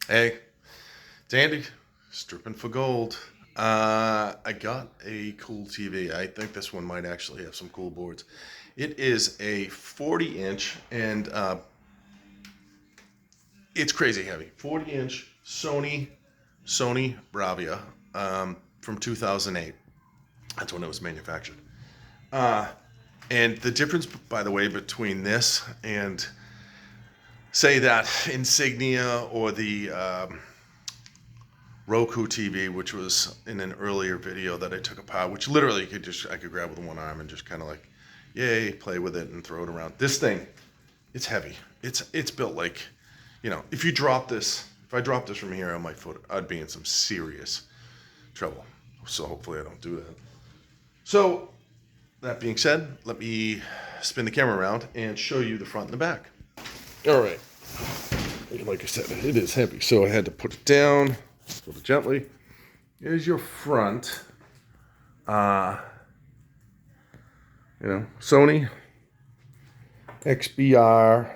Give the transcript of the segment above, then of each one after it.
Hey, it's Andy, stripping for gold. I got a cool TV. I think this one might actually have some cool boards. It is a 40-inch, and it's crazy heavy. 40-inch Sony Bravia from 2008. That's when it was manufactured. Uh, and the difference, by the way, between this and say that Insignia or the Roku TV, which was in an earlier video that I took apart, which literally I could grab with one arm and just kind of like, yay, play with it and throw it around. This thing, it's heavy. It's built like, if I drop this from here on my foot, I'd be in some serious trouble. So hopefully I don't do that. So that being said, let me spin the camera around and show you the front and the back. All right. Like I said, it is heavy, so I had to put it down. Put it gently. Here's your front. Sony XBR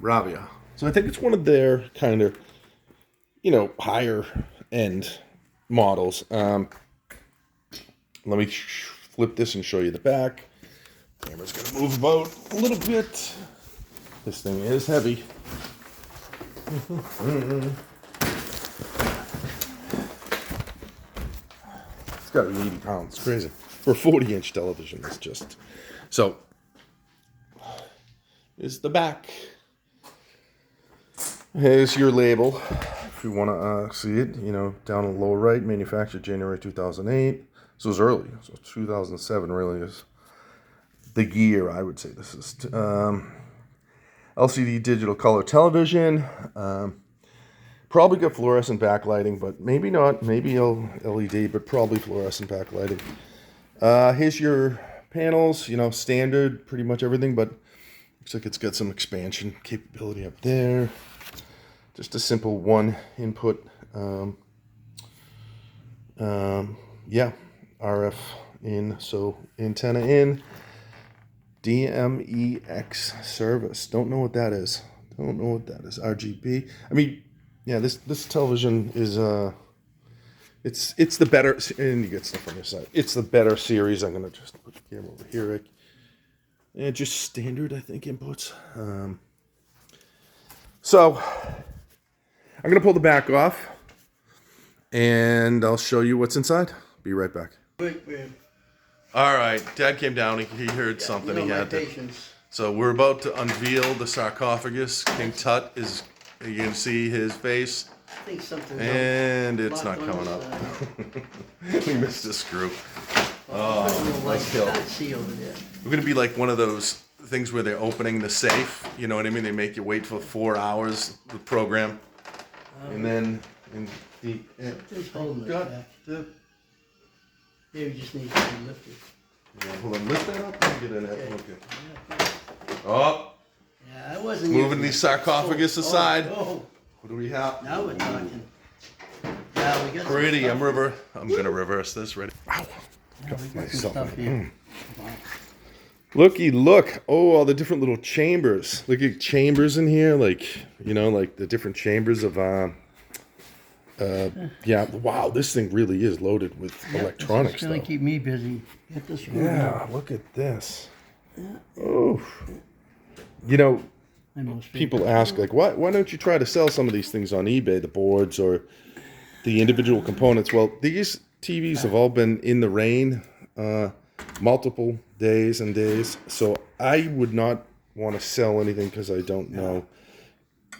Bravia. So I think it's one of their kind of, higher end models. Let me flip this and show you the back. Camera's gonna move about a little bit. This thing is heavy. It's got to be 80 pounds. It's crazy. For a 40-inch television, it's just... So, here's the back. Here's your label. If you want to see it, down in the lower right, manufactured January 2008. So it was early. So 2007 really is the year, I would say. This is LCD digital color television. Probably got fluorescent backlighting, but maybe not. Maybe LED, but probably fluorescent backlighting. Here's your panels. Standard, pretty much everything, but looks like it's got some expansion capability up there. Just a simple one input. RF in, so antenna in. DMEX service. Don't know what that is. RGB. I mean, yeah, this television is it's the better, and you get stuff on your side. It's the better series. I'm gonna just put the camera over here, Rick. And just standard, I think, inputs. So I'm gonna pull the back off, and I'll show you what's inside. Be right back. Wait. All right, Dad came down. He heard something. He had to. So we're about to unveil the sarcophagus. King Tut is. You can see his face. I think something's and it's not coming up. We missed a screw. Oh, let's kill. We're gonna be like one of those things where they're opening the safe. You know what I mean? They make you wait for 4 hours. The program, and then Maybe just needs to be lifted. Yeah, hold on, lift that up and get in it. Okay. Oh. Yeah, I wasn't moving the sarcophagus aside. Oh. What do we have? Now we're talking. Yeah, we got pretty. I'm gonna reverse this. Ready? Ow. Got myself here. Looky, look. Oh, all the different little chambers. Look at chambers in here, like the different chambers of yeah, wow, this thing really is loaded with electronics. It's gonna keep me busy. Get this room out. Look at this. Oh, people ask like, why don't you try to sell some of these things on eBay, the boards or the individual components? Well, these TVs have all been in the rain multiple days and days, so I would not want to sell anything because I don't know.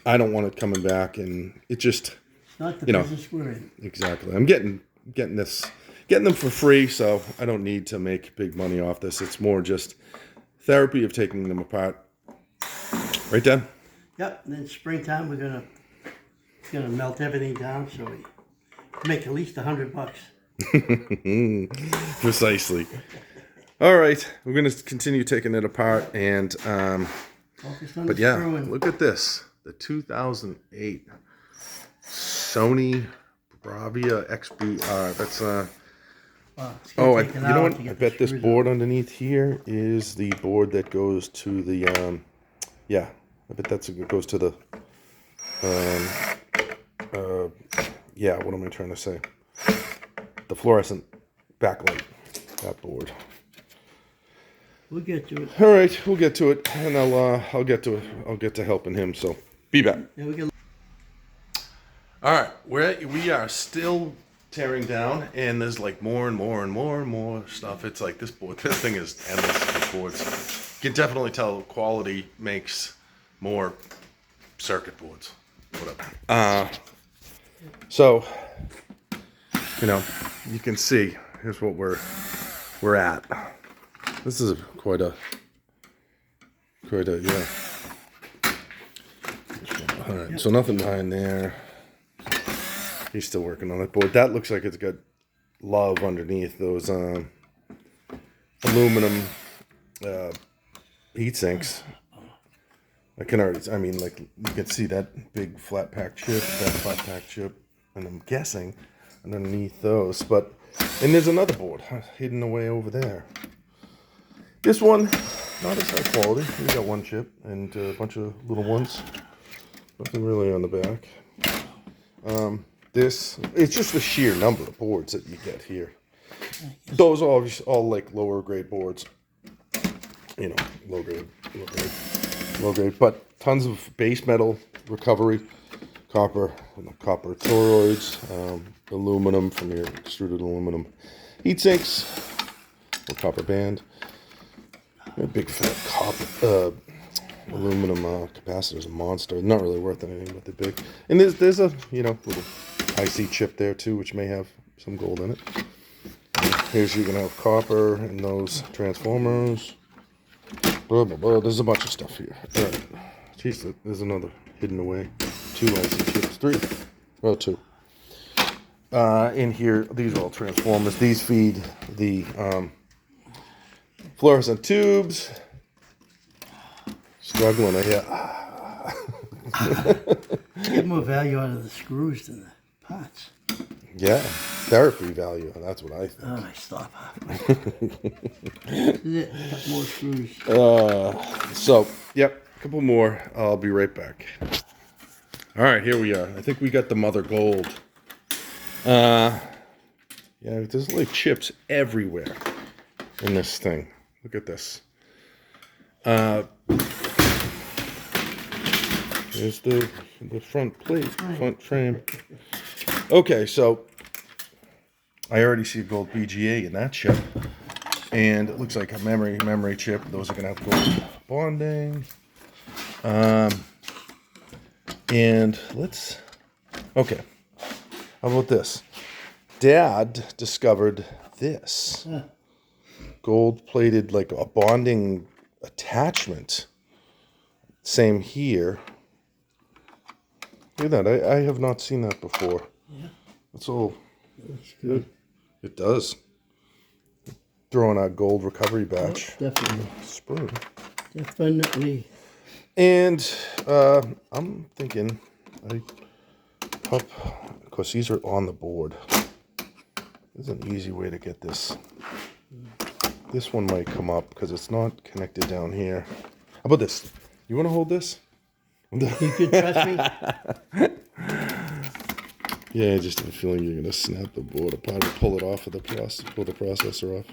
I don't want it coming back, and it just. Not the business we're in. Exactly. I'm getting them for free, so I don't need to make big money off this. It's more just therapy of taking them apart. Right, Dad? Yep. And then springtime we're gonna melt everything down so we make at least $100. Precisely. All right, we're gonna continue taking it apart, and but yeah, look at this, the 2008. Sony Bravia XBR. That's you know what? I bet this board underneath here is the board that goes to the I bet it goes to the Yeah, what am I trying to say? The fluorescent backlight, that board. We'll get to it. All right, we'll get to it, and I'll get to it. I'll get to helping him. So be back. Yeah, we can. All right, we are still tearing down, and there's like more and more and more and more stuff. It's like this board. This thing is endless with boards. You can definitely tell quality makes more circuit boards. Whatever. So, you know, you can see. Here's what we're at. This is quite a yeah. All right, so nothing behind there. He's still working on that board. That looks like it's got love underneath those aluminum heat sinks. I can already, I mean, like, you can see that big flat pack chip, and I'm guessing underneath those. But, and there's another board hidden away over there. This one, not as high quality. We got one chip and a bunch of little ones. Nothing really on the back. This, it's just the sheer number of boards that you get here. Those are all like lower grade boards. You know, low grade, but tons of base metal recovery, copper toroids, aluminum from your extruded aluminum heat sinks, or copper band. A big fat copper aluminum capacitor's a monster. Not really worth anything, but they're big. And there's a little IC chip there too, which may have some gold in it. And here's you're gonna have copper and those transformers. Blah, blah, blah. There's a bunch of stuff here. All right. Jeez, there's another hidden away. 2 IC chips. 3. Well, 2. In here, these are all transformers. These feed the fluorescent tubes. Struggling, I hear. Get more value out of the screws than the parts. Yeah, therapy value. That's what I think. Oh, I stop halfway. This is it. Got more screws. So, yep, a couple more. I'll be right back. All right, here we are. I think we got the mother gold. Yeah, there's like chips everywhere in this thing. Look at this. There's the front plate, front frame. Okay, so I already see gold BGA in that chip, and it looks like a memory chip. Those are gonna have gold bonding. And okay, how about this? Dad discovered this gold-plated, like a bonding attachment. Same here. Look at that. I have not seen that before. Yeah. That's all. Looks good. It does. Throwing out gold recovery batch. Oh, definitely. Spoon. Definitely. And I'm thinking, of course, these are on the board. There's an easy way to get this. This one might come up because it's not connected down here. How about this? You want to hold this? You can trust me. Yeah, I just have a feeling you're gonna snap the board apart or pull it off of the pull the processor off.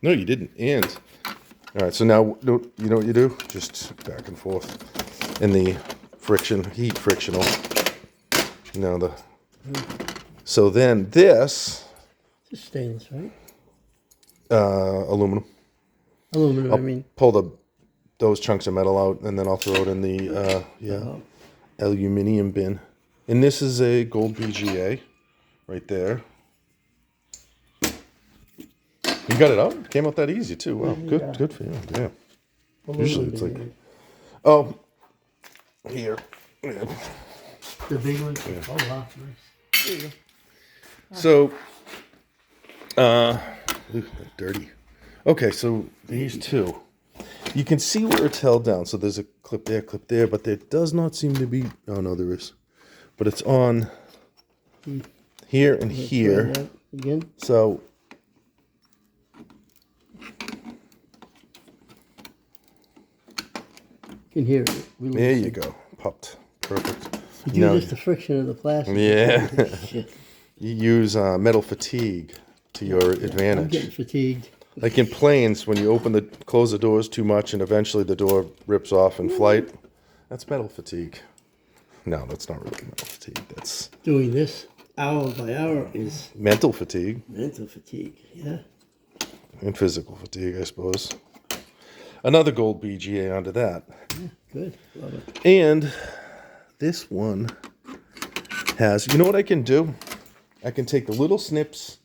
No, you didn't. And all right, so now you know what you do? Just back and forth, and the heat frictional. So then this It's stainless, right? aluminum. Aluminum. I'll pull those chunks of metal out, and then I'll throw it in the aluminum bin. And this is a gold BGA right there. You got it out? Came out that easy too. Wow, good for you. Yeah. Usually it's like, here. Yeah. The big one. Yeah. Oh wow, nice. There you go. So, ooh, dirty. Okay, so these two. You can see where it's held down. So there's a clip there, but there does not seem to be. Oh no, there is. But it's on here and here. Again. So You can hear it. there you go. Popped. Perfect. You do No. just the friction of the plastic. Yeah. Shit. You use metal fatigue to your I'm advantage. getting fatigued. Like in planes, when you close the doors too much and eventually the door rips off in flight, that's metal fatigue. No, that's not really metal fatigue. That's Doing this hour by hour is mental fatigue mental fatigue. Yeah. and physical fatigue, I suppose. Another gold BGA onto that. Yeah, good. Love it. And this one has, you know what I can do? I can take the little snips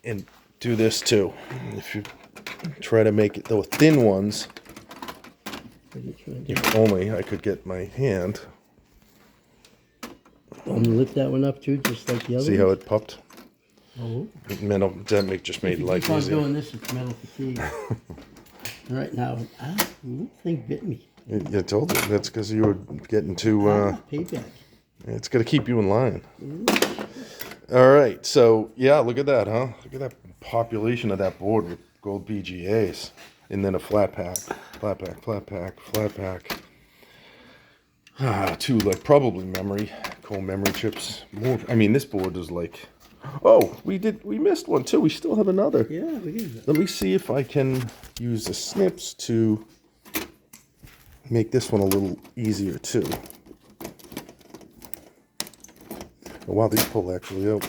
and do this too. If you try to make it the thin ones, What are you trying to do? if only I could get my hand. Want me to lift that one up too, just like the other See one? how it popped? Oh. Just If made you life keep on easier. doing this, it's metal fatigue. Right now, the thing bit me. I told you that's because you were getting too. Payback. It's got to keep you in line. All right, so yeah, look at that, huh? Look at that population of that board with gold BGAs, and then a flat pack, flat pack, flat pack, flat pack. Two like probably memory chips. More. I mean, this board is like. Oh, we missed one too. We still have another. Yeah, we did. Let me see if I can use the snips to make this one a little easier too. Oh, wow, these pull actually out.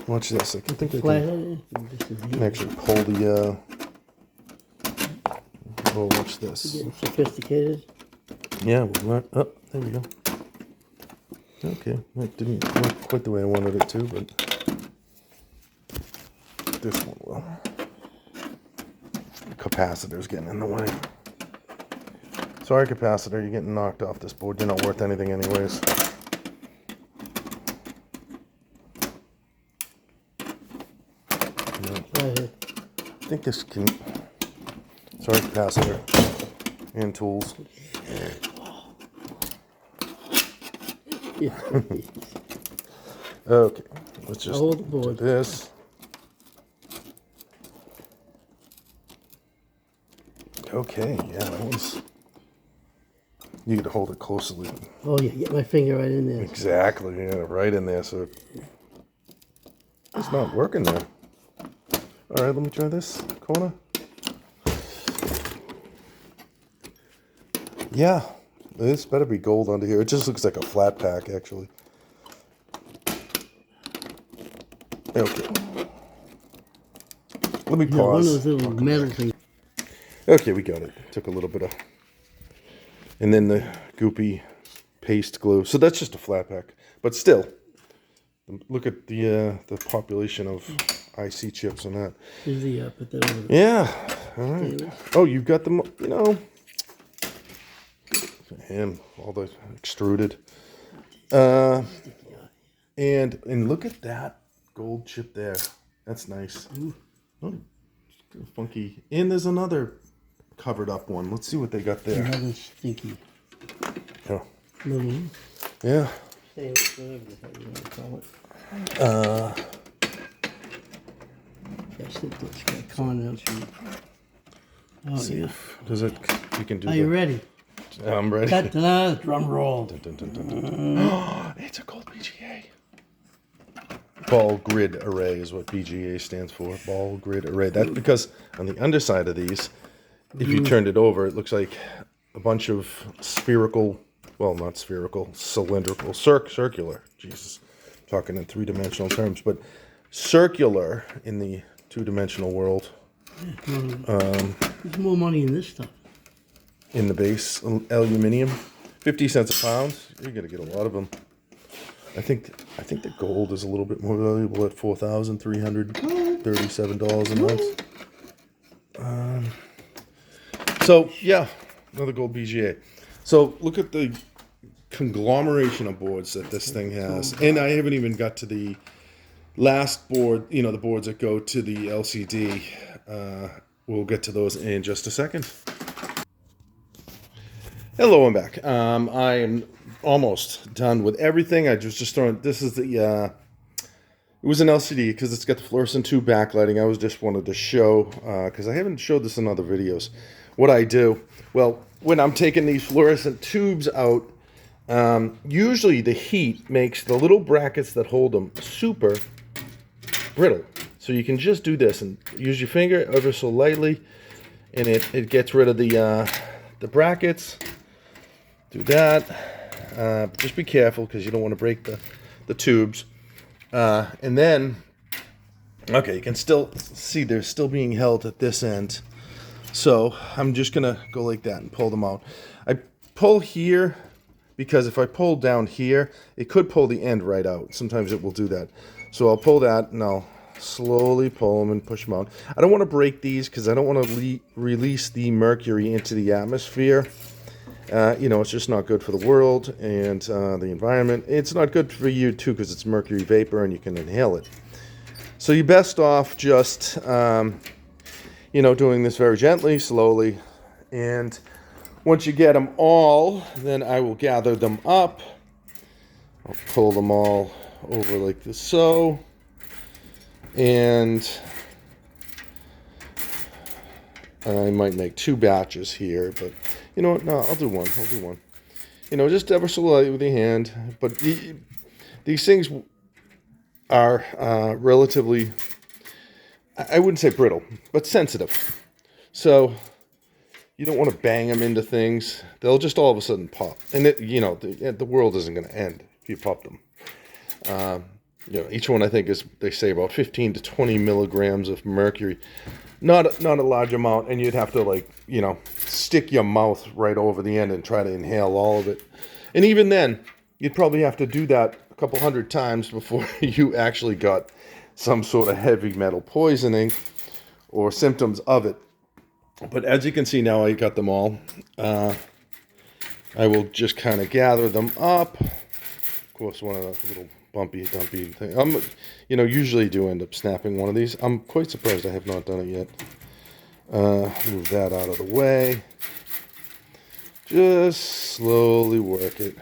Watch this. I think I can actually pull the. Oh, watch this. Getting sophisticated. Yeah, well, oh, there we go. Okay, that didn't work quite the way I wanted it to, but this one will. The capacitor's getting in the way. Sorry, capacitor, you're getting knocked off this board. You're not worth anything anyways. Right here. I think this can. Sorry, capacitor and tools. Yeah. Okay, let's just Hold the do board. this. Okay, yeah, that was. You get to hold it closely. Oh yeah, get my finger right in there. Exactly, yeah, right in there. So it's not working there. All right, let me try this corner. Yeah, this better be gold under here. It just looks like a flat pack, actually. Okay. Let me Yeah, one of pause. those little metal things. Okay, we got it. Took a little bit of, and then the goopy paste glue. So that's just a flat pack, but still, look at the population of IC chips on that. Here's the put that over. Yeah. All right. Oh, you got them. You know, for him, all the extruded. And look at that gold chip there. That's nice. Oh, funky. And there's another covered up one. Let's see what they got there. Another stinky Oh, little. yeah. Whatever the hell you want to call it. That's it. That's got condensate. Oh See yeah. if does it. You can do. Are you ready? I'm ready. Ta-da, drum roll. Dun, dun, dun, dun, dun. It's a gold BGA. Ball grid array is what BGA stands for. Ball grid array. That's because on the underside of these, if you turned it over, it looks like a bunch of spherical, well, not spherical, cylindrical, circular. Jesus, talking in three-dimensional terms, but circular in the two-dimensional world. There's more money in this stuff. In the base, aluminium, 50 cents a pound. You're gonna get a lot of them. I think the gold is a little bit more valuable at $4,337 an ounce. So yeah, another gold BGA. So look at the conglomeration of boards that this thing has, and I haven't even got to the last board. You know, the boards that go to the LCD. We'll get to those in just a second. Hello, I'm back. I am almost done with everything. I just throwing. This is the. It was an LCD because it's got the fluorescent tube backlighting. I was just wanted to show because I haven't showed this in other videos. what I do, well, when I'm taking these fluorescent tubes out, usually the heat makes the little brackets that hold them super brittle. So you can just do this and use your finger ever so lightly, and it gets rid of the brackets. Do that. Just be careful because you don't want to break the tubes. And then, okay, you can still see they're still being held at this end. So I'm just gonna go like that and pull them out. I pull here because if I pull down here, it could pull the end right out. Sometimes it will do that. So I'll pull that and I'll slowly pull them and push them out. I don't want to break these because I don't want to release the mercury into the atmosphere. You know, it's just not good for the world and the environment. It's not good for you too because it's mercury vapor and you can inhale it. So you're best off just, you know, doing this very gently, slowly. And once you get them all, then I will gather them up. I'll pull them all over like this, so. And I might make 2 batches here, but you know what? No, I'll do one. You know, just ever so lightly with your hand. But these things are relatively, I wouldn't say brittle, but sensitive. So you don't want to bang them into things. They'll just all of a sudden pop. And, you know, the world isn't going to end if you pop them. You know, each one I think is, they say, about 15 to 20 milligrams of mercury. Not a large amount, and you'd have to, like, you know, stick your mouth right over the end and try to inhale all of it. And even then, you'd probably have to do that a couple hundred times before you actually got some sort of heavy metal poisoning or symptoms of it. But as you can see now, I got them all. I will just kind of gather them up. Of course, one of the little bumpy, dumpy thing. You know, usually do end up snapping one of these. I'm quite surprised I have not done it yet. Move that out of the way. Just slowly work it.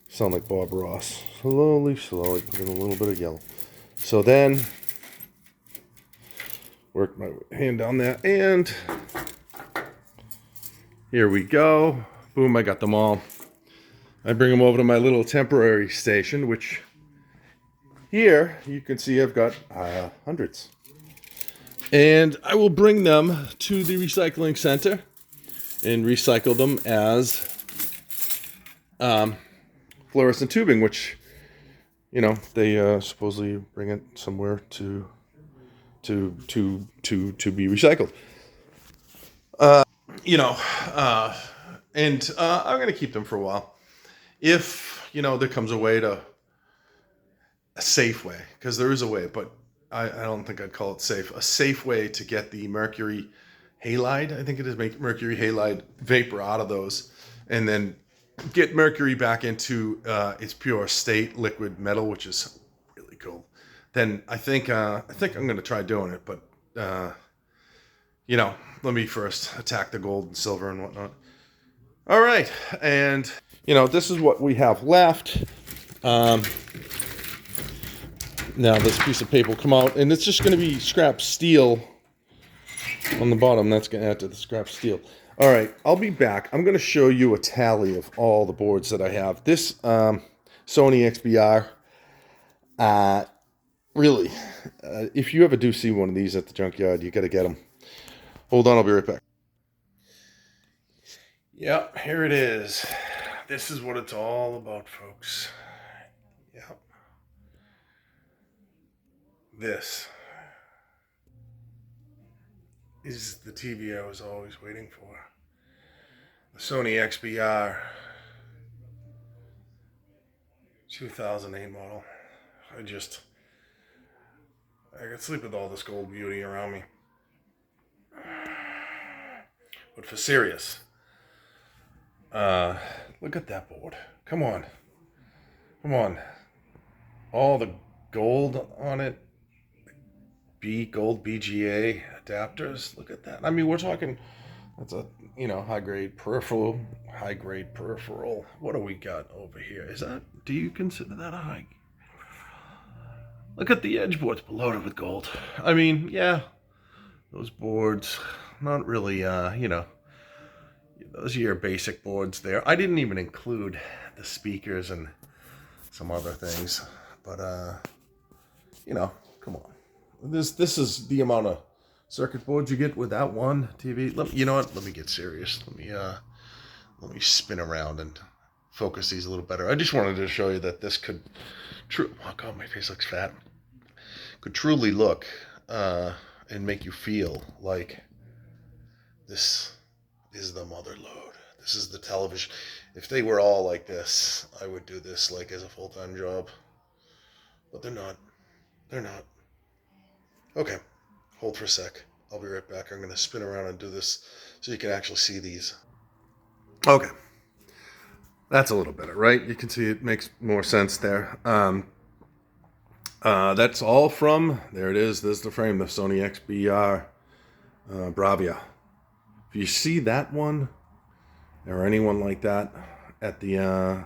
Sound like Bob Ross. Slowly, put in a little bit of yellow. So then, work my hand down there, and here we go. Boom, I got them all. I bring them over to my little temporary station, which here you can see I've got hundreds. And I will bring them to the recycling center and recycle them as fluorescent tubing, which, you know, they supposedly bring it somewhere to be recycled. You know, and I'm going to keep them for a while. If, you know, there comes a way to, a safe way, because there is a way, but I don't think I'd call it safe, a safe way to get the mercury halide, I think it is, make mercury halide vapor out of those, and then get mercury back into its pure state, liquid metal, which is really cool. Then I think I'm going to try doing it, but you know, let me first attack the gold and silver and whatnot. All right, and you know, this is what we have left. Now this piece of paper will come out, and it's just going to be scrap steel on the bottom. That's going to add to the scrap steel. All right, I'll be back. I'm going to show you a tally of all the boards that I have. This Sony XBR, really, if you ever do see one of these at the junkyard, you got to get them. Hold on, I'll be right back. Yep, here it is. This is what it's all about, folks. Yep. This is the TV I was always waiting for. The Sony XBR 2008 model. I could sleep with all this gold beauty around me. But for serious, look at that board. Come on. All the gold on it. Gold BGA adapters. Look at that. I mean, we're talking, that's a, you know, high grade peripheral. What do we got over here? Do you consider that a high? Look at the edge boards loaded with gold. I mean, yeah, those boards, not really, you know, those are your basic boards there. I didn't even include the speakers and some other things, but you know, come on. This is the amount of circuit boards you get with that one TV. You know what? Let me get serious. Let me spin around and focus these a little better. I just wanted to show you that this could oh god, my face looks fat. Could truly look and make you feel like this is the mother load. This is the television. If they were all like this, I would do this like as a full-time job. But they're not. They're not. Okay, hold for a sec. I'll be right back. I'm going to spin around and do this so you can actually see these. Okay. That's a little better, right? You can see it makes more sense there. That's all from, there it is. There's the frame, the Sony XBR Bravia. If you see that one, or anyone like that at the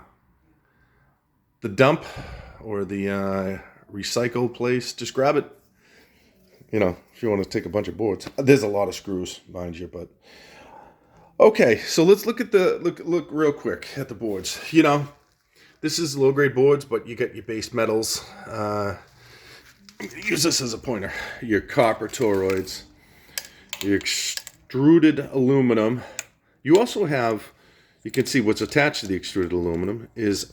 dump or the recycle place, just grab it. You know, if you want to take a bunch of boards. There's a lot of screws, mind you, but okay. So let's look at look real quick at the boards. You know, this is low grade boards, but you get your base metals. Use this as a pointer. Your copper toroids, your extruded aluminum. You also have, you can see what's attached to the extruded aluminum is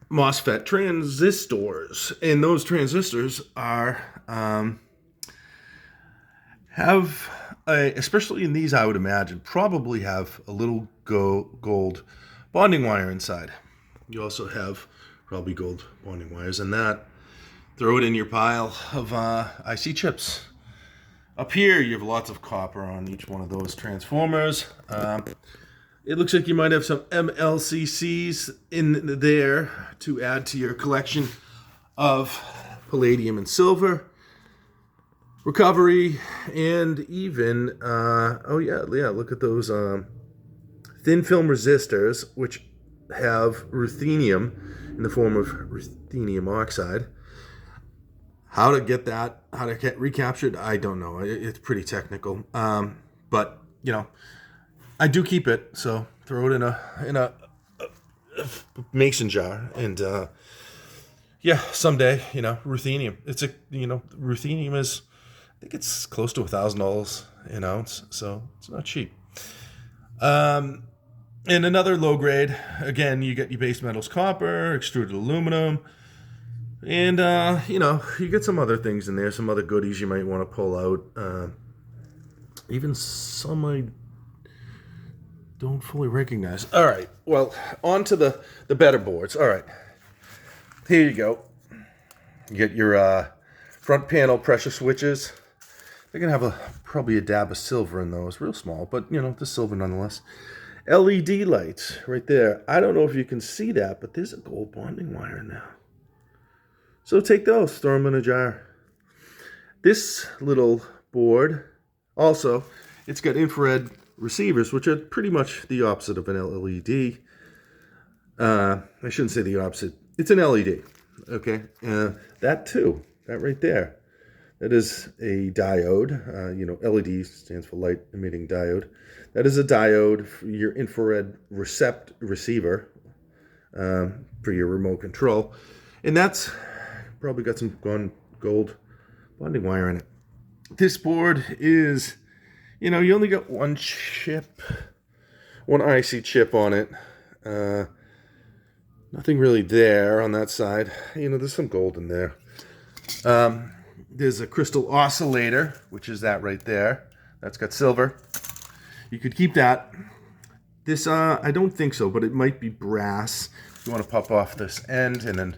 MOSFET transistors, and those transistors are especially in these, I would imagine, probably have a little gold bonding wire inside. You also have probably gold bonding wires in that. Throw it in your pile of IC chips. Up here, you have lots of copper on each one of those transformers. It looks like you might have some MLCCs in there to add to your collection of palladium and silver. Recovery, and even, oh yeah, look at those thin film resistors, which have ruthenium in the form of ruthenium oxide. How to get that, how to get recaptured, I don't know. It's pretty technical. But, you know, I do keep it, so throw it in a mason jar, and yeah, someday, you know, ruthenium. It's ruthenium is, I think it's close to $1,000 an ounce, so it's not cheap. And another low grade, again, you get your base metals, copper, extruded aluminum, and you know, you get some other things in there, some other goodies you might want to pull out. Even some I don't fully recognize. All right, well, on to the better boards. All right, here you go. You get your front panel pressure switches. They're gonna have probably a dab of silver in those, real small, but you know, the silver nonetheless. LED lights right there. I don't know if you can see that, but there's a gold bonding wire in there. So take those, throw them in a jar. This little board, also, it's got infrared receivers, which are pretty much the opposite of an LED. I shouldn't say the opposite. It's an LED, okay? That too, that right there, that is a diode. You know, LED stands for light emitting diode. That is a diode for your infrared receiver for your remote control. And that's probably got some gold bonding wire in it. This board is, you know, you only got one chip, one IC chip on it. Nothing really there on that side. You know, there's some gold in there. There's a crystal oscillator, which is that right there. That's got silver. You could keep that. This, I don't think so, but it might be brass. You want to pop off this end, and then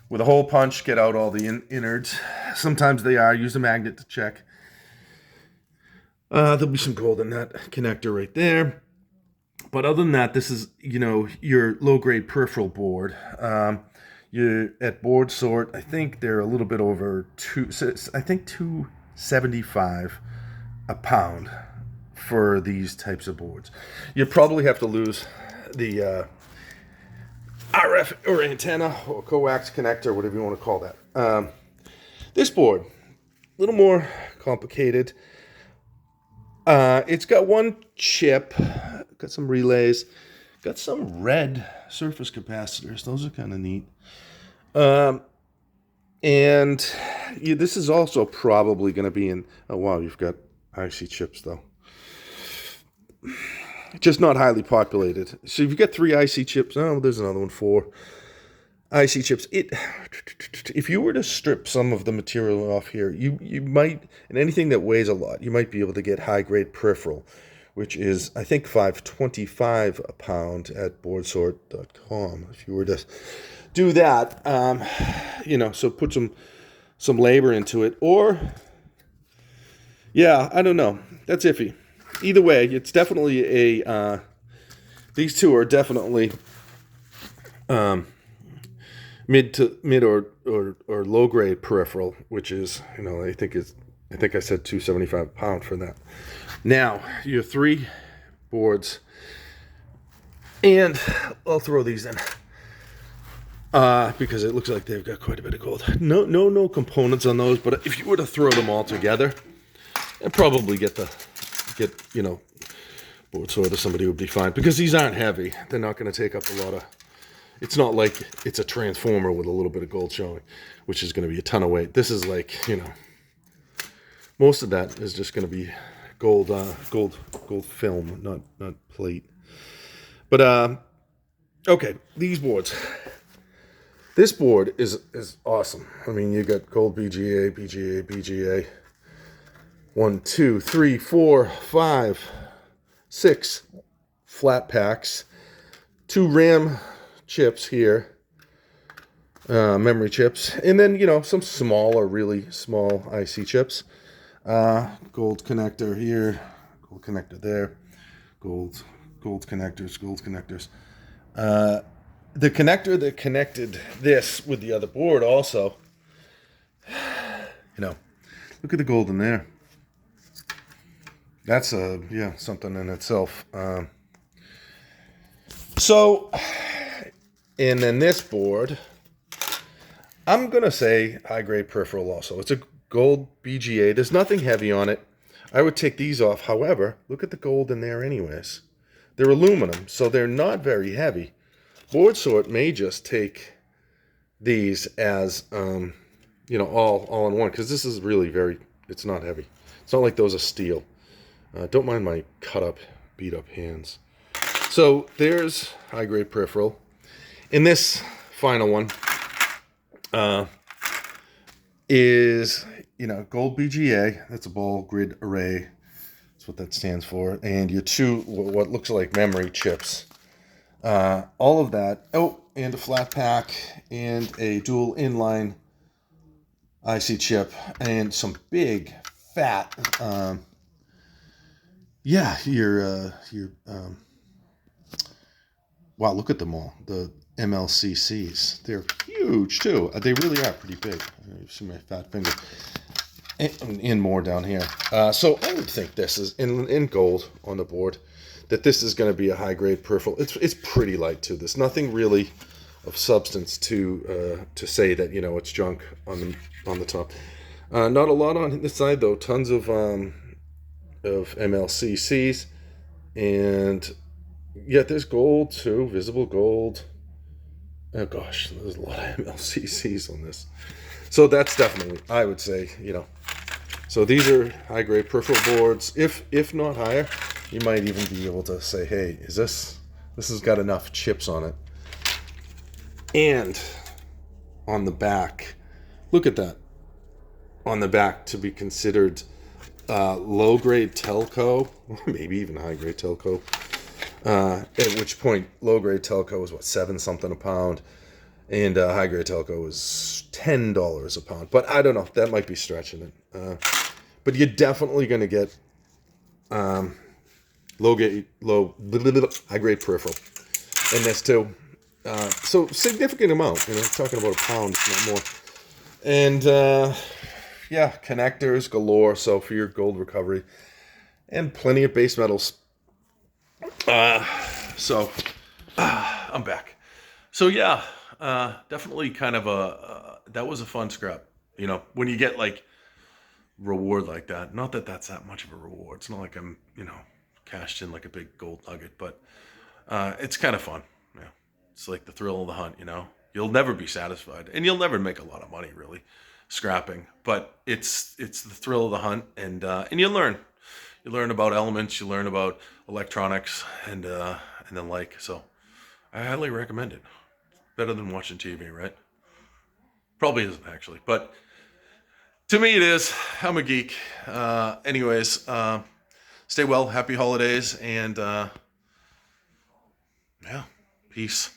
with a hole punch, get out all the innards. Sometimes they are. Use a magnet to check. There'll be some gold in that connector right there. But other than that, this is, you know, your low-grade peripheral board. You're at board sort, I think they're a little bit over $2.75 a pound for these types of boards. You probably have to lose the RF or antenna or coax connector, whatever you want to call that. This board, a little more complicated. It's got one chip, got some relays, got some red surface capacitors. Those are kind of neat. And this is also probably going to be in, oh wow, you've got IC chips though. Just not highly populated. So you've got 3 IC chips. Oh, there's another one, 4 IC chips. If you were to strip some of the material off here, you might, and anything that weighs a lot, you might be able to get high-grade peripheral, which is, I think, $5.25 a pound at boardsort.com. If you were to do that, so put some labor into it. Or, yeah, I don't know. That's iffy. Either way, it's definitely these two are definitely mid or low grade peripheral, which is, I think I said $2.75 a pound for that. Now, your 3 boards, and I'll throw these in because it looks like they've got quite a bit of gold. No components on those, but if you were to throw them all together, and probably get board sort or somebody would be fine, because these aren't heavy. They're not going to take up a lot of. It's not like it's a transformer with a little bit of gold showing, which is going to be a ton of weight. This is like, most of that is just going to be gold film, not plate. But okay, these boards. This board is awesome. I mean, you got gold BGA. 1, 2, 3, 4, 5, 6 flat packs, 2 RAM chips here, memory chips, and then some small or really small IC chips. Gold connector here, gold connector there, gold connectors. The connector that connected this with the other board also, look at the gold in there. That's something in itself. And then this board, I'm going to say high-grade peripheral also. It's a gold BGA. There's nothing heavy on it. I would take these off. However, look at the gold in there anyways. They're aluminum, so they're not very heavy. Board sort may just take these as, all in one, because this is really it's not heavy. It's not like those are steel. Don't mind my cut-up, beat-up hands. So there's high-grade peripheral. In this final one is, gold BGA. That's a ball grid array. That's what that stands for. And your 2, what looks like memory chips. All of that. Oh, and a flat pack and a dual inline IC chip and some big, fat, wow, look at them all. The MLCCs. They're huge, too. They really are pretty big. You see my fat finger. And more down here. So I would think this is, in gold on the board, that this is going to be a high-grade peripheral. It's pretty light, too. There's nothing really of substance to say that, it's junk on the top. Not a lot on this side, though. Tons of MLCCs, and there's gold too, visible gold. Oh gosh, there's a lot of MLCCs on this, so that's definitely, I would say, so these are high-grade peripheral boards. If not higher, you might even be able to say, hey, this has got enough chips on it. And on the back, look at that, on the back, to be considered low-grade telco, maybe even high-grade telco, at which point low-grade telco is, $7 a pound, and high-grade telco is $10 a pound. But I don't know, that might be stretching it. But you're definitely going to get high-grade peripheral in this too. So significant amount, talking about a pound, if not more. And connectors galore, so for your gold recovery, and plenty of base metals. I'm back. So definitely kind of that was a fun scrap. When you get like reward like that. Not that that's that much of a reward. It's not like I'm, cashed in like a big gold nugget, but it's kind of fun. Yeah, it's like the thrill of the hunt. You'll never be satisfied, and you'll never make a lot of money really scrapping. But it's the thrill of the hunt, and you learn. You learn about elements. You learn about electronics, and then so. I highly recommend it. Better than watching TV, right? Probably isn't actually, but to me it is. I'm a geek. Anyways, stay well. Happy holidays, and yeah, peace.